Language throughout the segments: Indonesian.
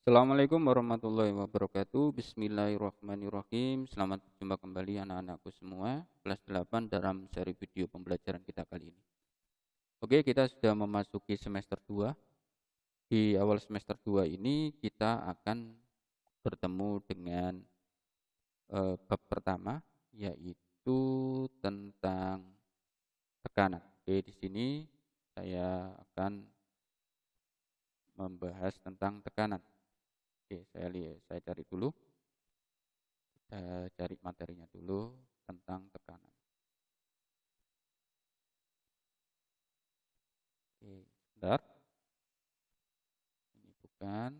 Assalamualaikum warahmatullahi wabarakatuh. Bismillahirrahmanirrahim. Selamat berjumpa kembali anak-anakku semua. Kelas 8 dalam seri video pembelajaran kita kali ini. Oke, kita sudah memasuki semester 2. Di awal semester 2 ini kita akan bertemu dengan bab pertama, yaitu tentang tekanan. Oke, di sini saya akan membahas tentang tekanan. Oke, saya cari dulu. Kita cari materinya dulu tentang tekanan. Oke, sebentar. Ini bukan.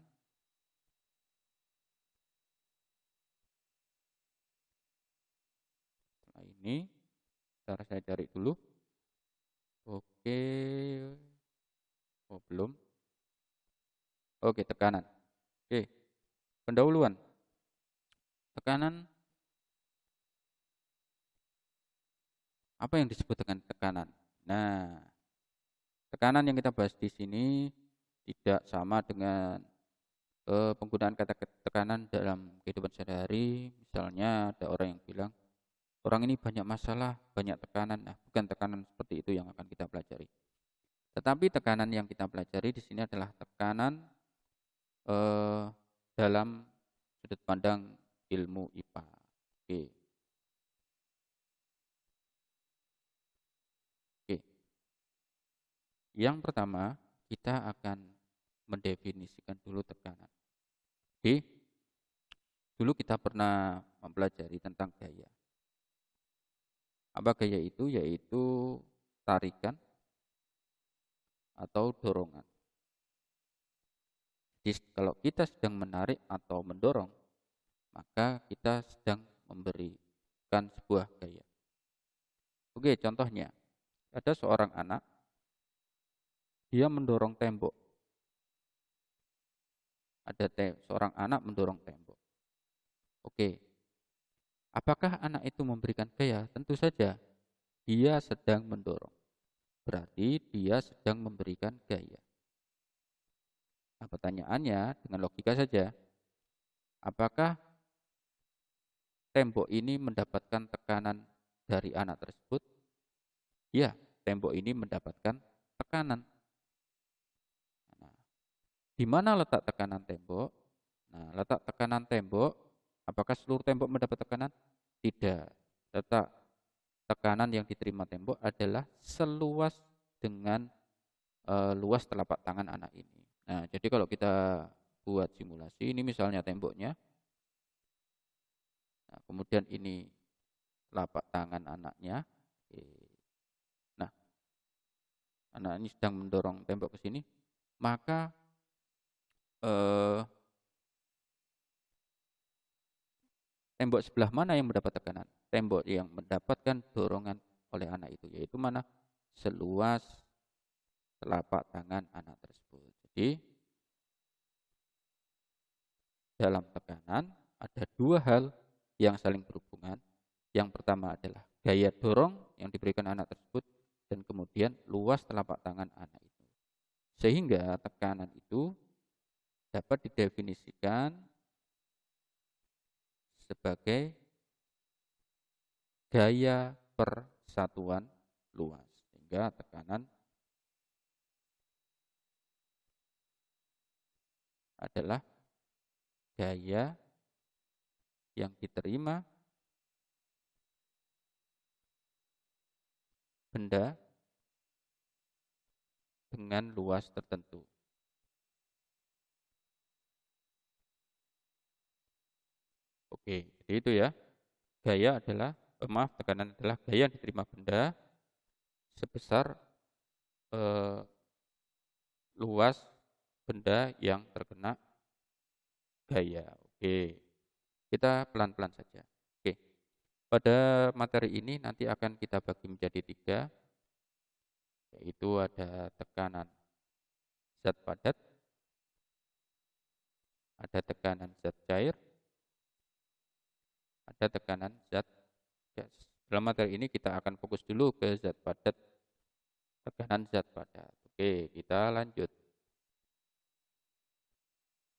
Setelah ini, ntar saya cari dulu. Oke. Oh, belum. Oke, tekanan. Oke, pendahuluan. Tekanan, apa yang disebut dengan tekanan? Nah, tekanan yang kita bahas di sini tidak sama dengan penggunaan kata tekanan dalam kehidupan sehari-hari. Misalnya ada orang yang bilang, orang ini banyak masalah, banyak tekanan. Nah, bukan tekanan seperti itu yang akan kita pelajari. Tetapi tekanan yang kita pelajari di sini adalah tekanan dalam sudut pandang ilmu IPA. Oke. Oke. Yang pertama, kita akan mendefinisikan dulu tekanan. Oke. Dulu kita pernah mempelajari tentang gaya. Apa gaya itu? Yaitu tarikan atau dorongan. Jadi kalau kita sedang menarik atau mendorong, maka kita sedang memberikan sebuah gaya. Oke, contohnya, ada seorang anak, dia mendorong tembok. Ada seorang anak mendorong tembok. Oke, apakah anak itu memberikan gaya? Tentu saja, dia sedang mendorong. Berarti dia sedang memberikan gaya. Nah, pertanyaannya dengan logika saja, apakah tembok ini mendapatkan tekanan dari anak tersebut? Ya, tembok ini mendapatkan tekanan. Nah, di mana letak tekanan tembok? Nah, letak tekanan tembok, apakah seluruh tembok mendapat tekanan? Tidak. Letak tekanan yang diterima tembok adalah seluas dengan luas telapak tangan anak ini. Nah, jadi kalau kita buat simulasi, ini misalnya temboknya. Nah, kemudian ini telapak tangan anaknya. Nah, anak ini sedang mendorong tembok ke sini, maka tembok sebelah mana yang mendapat tekanan? Tembok yang mendapatkan dorongan oleh anak itu, yaitu mana? Seluas telapak tangan anak tersebut. Jadi, dalam tekanan ada dua hal yang saling berhubungan. Yang pertama adalah gaya dorong yang diberikan anak tersebut, dan kemudian luas telapak tangan anak itu. Sehingga tekanan itu dapat didefinisikan sebagai gaya per satuan luas. Sehingga tekanan adalah gaya yang diterima benda dengan luas tertentu. Oke, jadi itu ya. Gaya adalah, tekanan adalah gaya yang diterima benda sebesar luas benda yang terkena gaya. Oke, kita pelan-pelan saja. Oke, pada materi ini nanti akan kita bagi menjadi 3, yaitu ada tekanan zat padat, ada tekanan zat cair, ada tekanan zat gas. Dalam materi ini kita akan fokus dulu ke zat padat, tekanan zat padat. Oke, kita lanjut.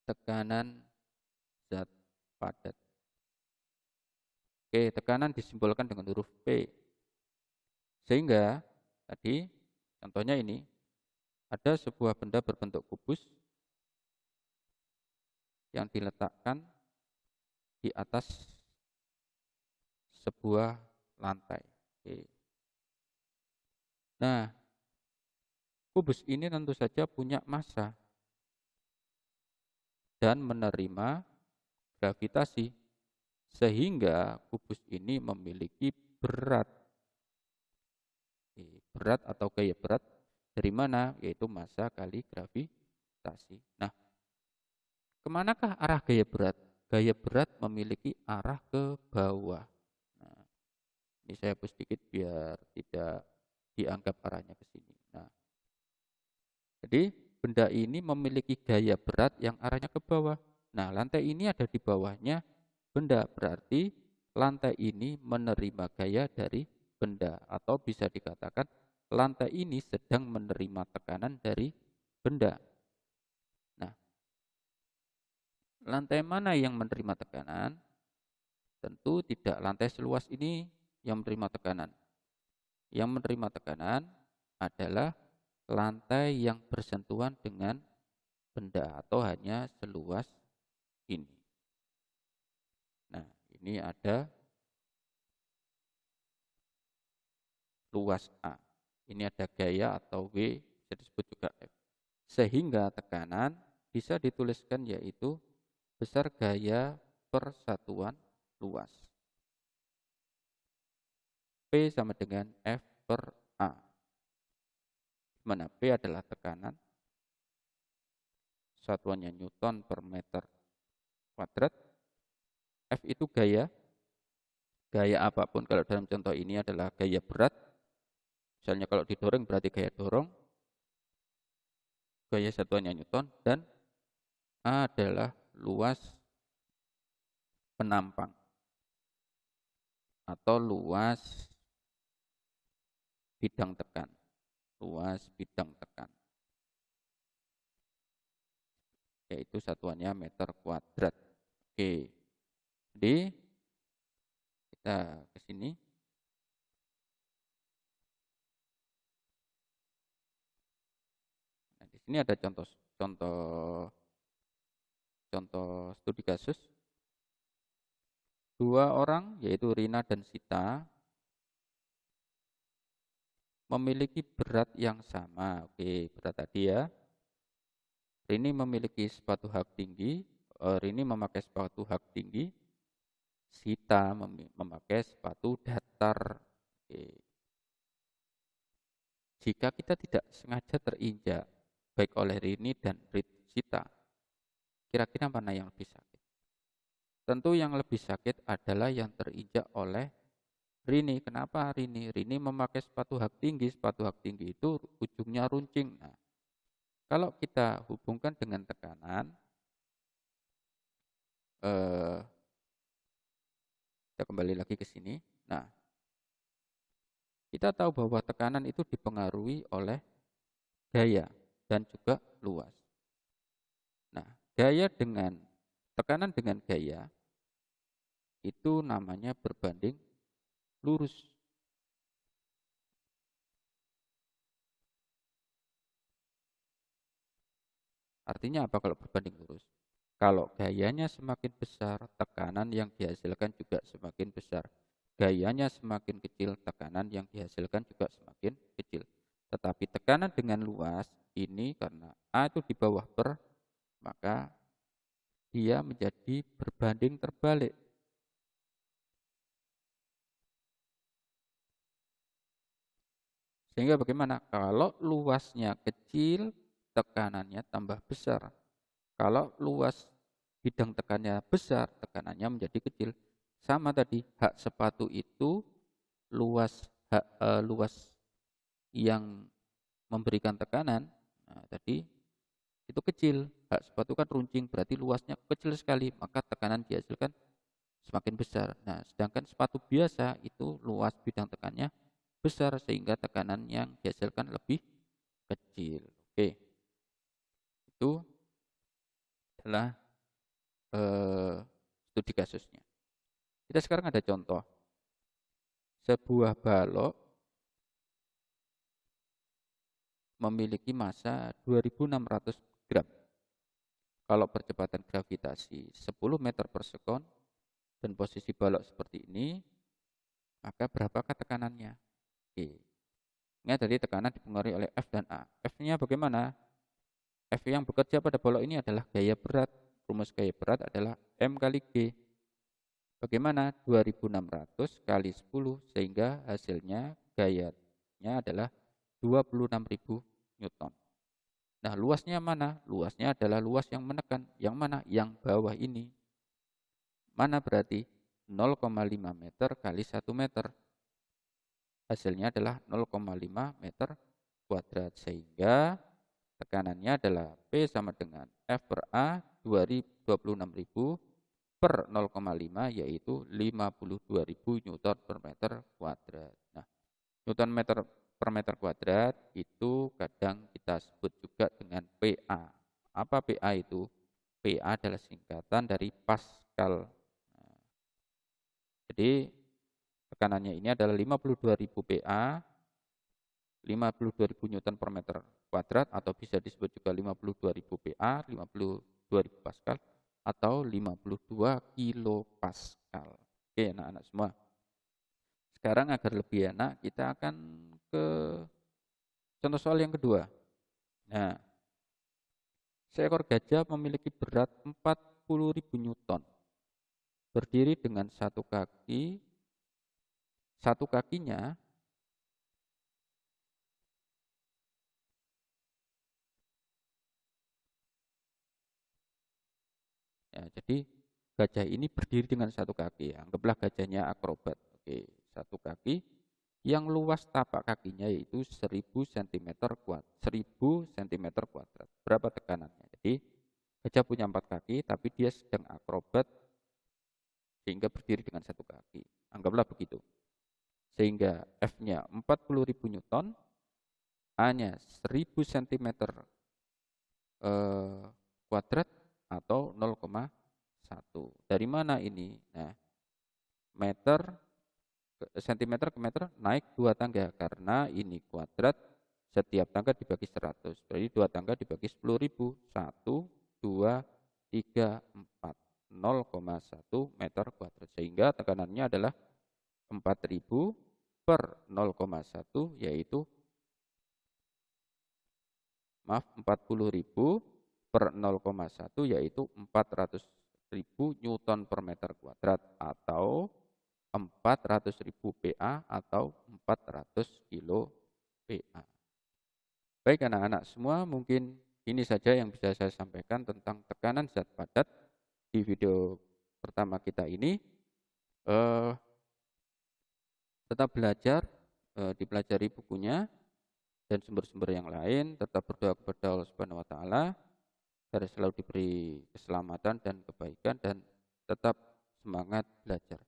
tekanan zat padat. Oke, tekanan disimbolkan dengan huruf P. Sehingga tadi contohnya ini ada sebuah benda berbentuk kubus yang diletakkan di atas sebuah lantai. Oke. Nah, kubus ini tentu saja punya massa dan menerima gravitasi, sehingga kubus ini memiliki berat. Berat atau gaya berat dari mana? Yaitu massa kali gravitasi. Nah, kemanakah arah gaya berat? Gaya berat memiliki arah ke bawah. Nah, ini saya hapus sedikit biar tidak dianggap arahnya ke sini. Nah, jadi benda ini memiliki gaya berat yang arahnya ke bawah. Nah, lantai ini ada di bawahnya benda, berarti lantai ini menerima gaya dari benda, atau bisa dikatakan lantai ini sedang menerima tekanan dari benda. Nah, lantai mana yang menerima tekanan? Tentu tidak lantai seluas ini yang menerima tekanan. Yang menerima tekanan adalah lantai yang bersentuhan dengan benda atau hanya seluas ini. Nah, ini ada luas A. Ini ada gaya atau W, bisa disebut juga F. Sehingga tekanan bisa dituliskan yaitu besar gaya per satuan luas. P sama dengan F per A. Mana P adalah tekanan, satuannya Newton per meter kuadrat. F itu gaya. Gaya apapun, kalau dalam contoh ini adalah gaya berat. Misalnya kalau didorong berarti gaya dorong. Gaya satuannya Newton, dan A adalah luas penampang atau luas bidang tekan. Luas bidang tekan, yaitu satuannya meter kuadrat. Oke, jadi kita ke sini. Nah, di sini ada contoh studi kasus. Dua orang, yaitu Rina dan Sita, memiliki berat yang sama. Oke, berat tadi ya. Rini memiliki sepatu hak tinggi. Rini memakai sepatu hak tinggi. Sita memakai sepatu datar. Oke. Jika kita tidak sengaja terinjak baik oleh Rini dan Sita, kira-kira mana yang lebih sakit? Tentu yang lebih sakit adalah yang terinjak oleh Rini. Kenapa Rini? Rini memakai sepatu hak tinggi. Sepatu hak tinggi itu ujungnya runcing. Nah, kalau kita hubungkan dengan tekanan, kita kembali lagi ke sini. Nah, kita tahu bahwa tekanan itu dipengaruhi oleh gaya dan juga luas. Nah, tekanan dengan gaya itu namanya berbanding lurus. Artinya apa kalau berbanding lurus? Kalau gayanya semakin besar, tekanan yang dihasilkan juga semakin besar. Gayanya semakin kecil, tekanan yang dihasilkan juga semakin kecil. Tetapi tekanan dengan luas ini karena A itu di bawah per, maka dia menjadi berbanding terbalik. Sehingga bagaimana? Kalau luasnya kecil, tekanannya tambah besar. Kalau luas bidang tekannya besar, tekanannya menjadi kecil. Sama tadi, hak sepatu itu luas yang memberikan tekanan. Nah, tadi itu kecil. Hak sepatu kan runcing, berarti luasnya kecil sekali, maka tekanan dihasilkan semakin besar. Nah, sedangkan sepatu biasa itu luas bidang tekannya besar, sehingga tekanan yang dihasilkan lebih kecil. Oke, itu adalah studi kasusnya. Kita sekarang ada contoh. Sebuah balok memiliki massa 2600 gram. Kalau percepatan gravitasi 10 meter per sekon dan posisi balok seperti ini, maka berapakah tekanannya? Oke. Ingat tadi tekanan dipengaruhi oleh F dan A. F-nya bagaimana? F yang bekerja pada balok ini adalah gaya berat. Rumus gaya berat adalah M kali G. Bagaimana? 2600 kali 10 sehingga hasilnya gayanya adalah 26.000 Newton. Nah, luasnya mana? Luasnya adalah luas yang menekan. Yang mana? Yang bawah ini. Mana berarti? 0,5 meter kali 1 meter. Hasilnya adalah 0,5 meter kuadrat. Sehingga tekanannya adalah P sama dengan F per A 26.000 per 0,5 yaitu 52.000 Newton per meter kuadrat. Nah, Newton per meter kuadrat itu kadang kita sebut juga dengan PA. Apa PA itu? PA adalah singkatan dari Pascal. Nah, jadi tekanannya ini adalah 52.000 PA, 52.000 Newton per meter kuadrat atau bisa disebut juga 52.000 PA, 52.000 Pascal atau 52 kilopascal. Oke, anak-anak semua. Sekarang agar lebih enak, kita akan ke contoh soal yang kedua. Nah, seekor gajah memiliki berat 40.000 Newton. Berdiri dengan satu kakinya ya, jadi gajah ini berdiri dengan satu kaki. Anggaplah gajahnya akrobat. Oke, satu kaki yang luas tapak kakinya yaitu 1000 cm kuadrat. Berapa tekanannya? Jadi gajah punya 4 kaki tapi dia sedang akrobat sehingga berdiri dengan satu kaki. Anggaplah begitu. Sehingga F-nya 40.000 Newton, A-nya 1000 cm kuadrat atau 0,1. Dari mana ini? Nah, sentimeter ke meter naik 2 tangga karena ini kuadrat, setiap tangga dibagi 100. Berarti 2 tangga dibagi 10.000. 1, 2, 3, 4. 0,1 meter kuadrat. Sehingga tekanannya adalah 4.000 per 0,1 yaitu 40.000 per 0,1 yaitu 400.000 Newton per meter kuadrat atau 400.000 PA atau 400 kilo PA. Baik anak-anak semua, mungkin ini saja yang bisa saya sampaikan tentang tekanan zat padat di video pertama kita ini. Tetap belajar, dipelajari bukunya dan sumber-sumber yang lain. Tetap berdoa kepada Allah Subhanahu wa taala agar selalu diberi keselamatan dan kebaikan dan tetap semangat belajar.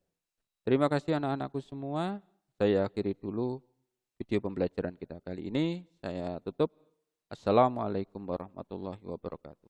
Terima kasih anak-anakku semua. Saya akhiri dulu video pembelajaran kita kali ini. Saya tutup. Assalamualaikum warahmatullahi wabarakatuh.